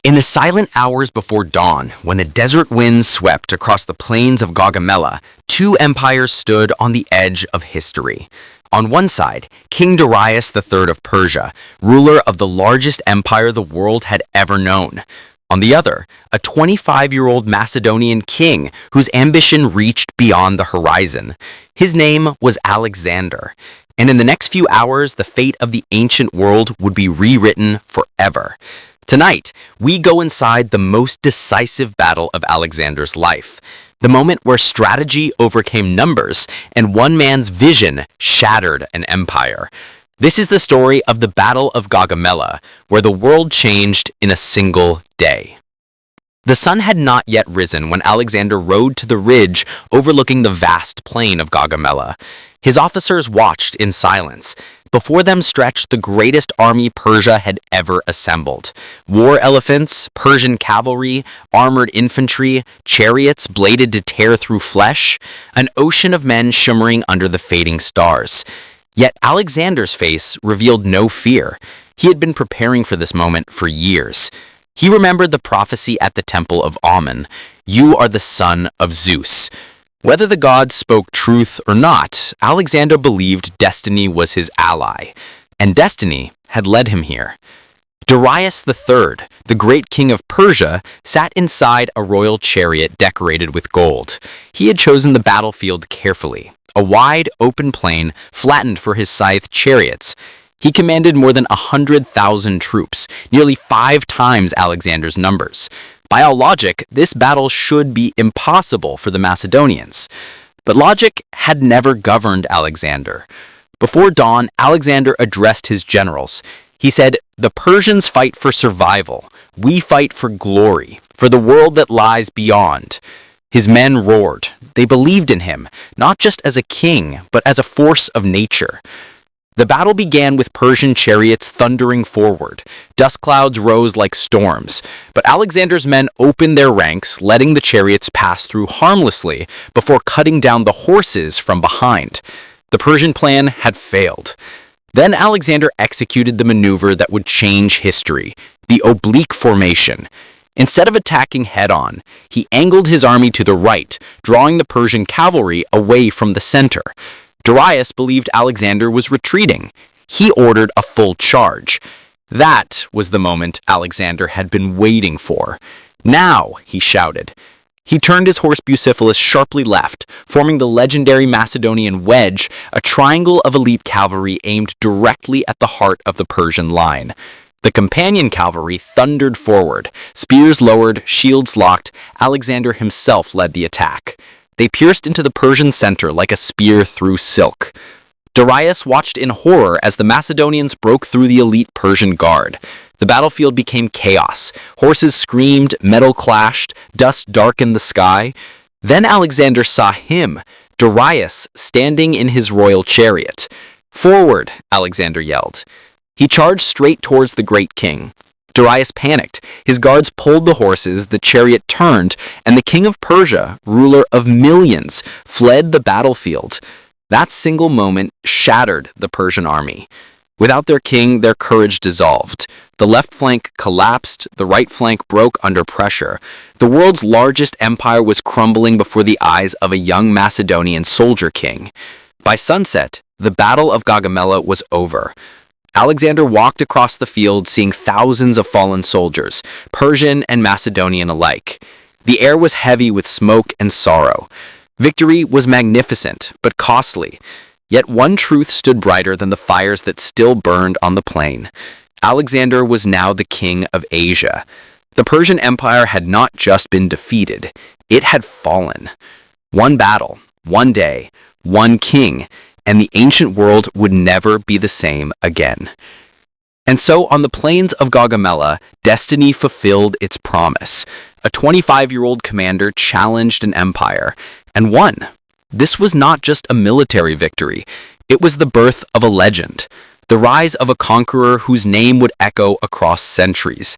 In the silent hours before dawn, when the desert winds swept across the plains of Gaugamela, two empires stood on the edge of history. On one side, King Darius III of Persia, ruler of the largest empire the world had ever known. On the other, a 25-year-old Macedonian king whose ambition reached beyond the horizon. His name was Alexander, and in the next few hours, the fate of the ancient world would be rewritten forever. Tonight, we go inside the most decisive battle of Alexander's life, the moment where strategy overcame numbers and one man's vision shattered an empire. This is the story of the Battle of Gaugamela, where the world changed in a single day. The sun had not yet risen when Alexander rode to the ridge overlooking the vast plain of Gaugamela. His officers watched in silence. Before them stretched the greatest army Persia had ever assembled. War elephants, Persian cavalry, armored infantry, chariots bladed to tear through flesh, an ocean of men shimmering under the fading stars. Yet Alexander's face revealed no fear. He had been preparing for this moment for years. He remembered the prophecy at the temple of Ammon, "You are the son of Zeus." Whether the gods spoke truth or not, Alexander believed destiny was his ally, and destiny had led him here. Darius III, the great king of Persia, sat inside a royal chariot decorated with gold. He had chosen the battlefield carefully, a wide, open plain flattened for his scythed chariots. He commanded more than 100,000 troops, nearly 5 times Alexander's numbers. By all logic, this battle should be impossible for the Macedonians. But logic had never governed Alexander. Before dawn, Alexander addressed his generals. He said, "The Persians fight for survival. We fight for glory, for the world that lies beyond." His men roared. They believed in him, not just as a king, but as a force of nature. The battle began with Persian chariots thundering forward. Dust clouds rose like storms, but Alexander's men opened their ranks, letting the chariots pass through harmlessly before cutting down the horses from behind. The Persian plan had failed. Then Alexander executed the maneuver that would change history, the oblique formation. Instead of attacking head-on, he angled his army to the right, drawing the Persian cavalry away from the center. Darius believed Alexander was retreating. He ordered a full charge. That was the moment Alexander had been waiting for. "Now," he shouted. He turned his horse Bucephalus sharply left, forming the legendary Macedonian wedge, a triangle of elite cavalry aimed directly at the heart of the Persian line. The companion cavalry thundered forward. Spears lowered, shields locked. Alexander himself led the attack. They pierced into the Persian center like a spear through silk. Darius watched in horror as the Macedonians broke through the elite Persian guard. The battlefield became chaos. Horses screamed, metal clashed, dust darkened the sky. Then Alexander saw him, Darius, standing in his royal chariot. "Forward!" Alexander yelled. He charged straight towards the great king. Darius panicked. His guards pulled the horses, the chariot turned, and the king of Persia, ruler of millions, fled the battlefield. That single moment shattered the Persian army. Without their king, their courage dissolved. The left flank collapsed, the right flank broke under pressure. The world's largest empire was crumbling before the eyes of a young Macedonian soldier king. By sunset, the Battle of Gaugamela was over. Alexander walked across the field, seeing thousands of fallen soldiers, Persian and Macedonian alike. The air was heavy with smoke and sorrow. Victory was magnificent, but costly. Yet one truth stood brighter than the fires that still burned on the plain. Alexander was now the king of Asia. The Persian Empire had not just been defeated, it had fallen. One battle, one day, one king, and the ancient world would never be the same again. And so on the plains of Gaugamela, destiny fulfilled its promise. A 25-year-old commander challenged an empire and won. This was not just a military victory. It was the birth of a legend, the rise of a conqueror whose name would echo across centuries.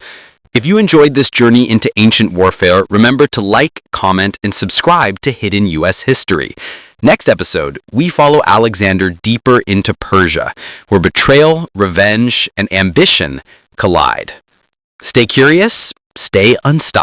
If you enjoyed this journey into ancient warfare, remember to like, comment, and subscribe to Hidden U.S. History. Next episode, we follow Alexander deeper into Persia, where betrayal, revenge, and ambition collide. Stay curious, Stay unstoppable.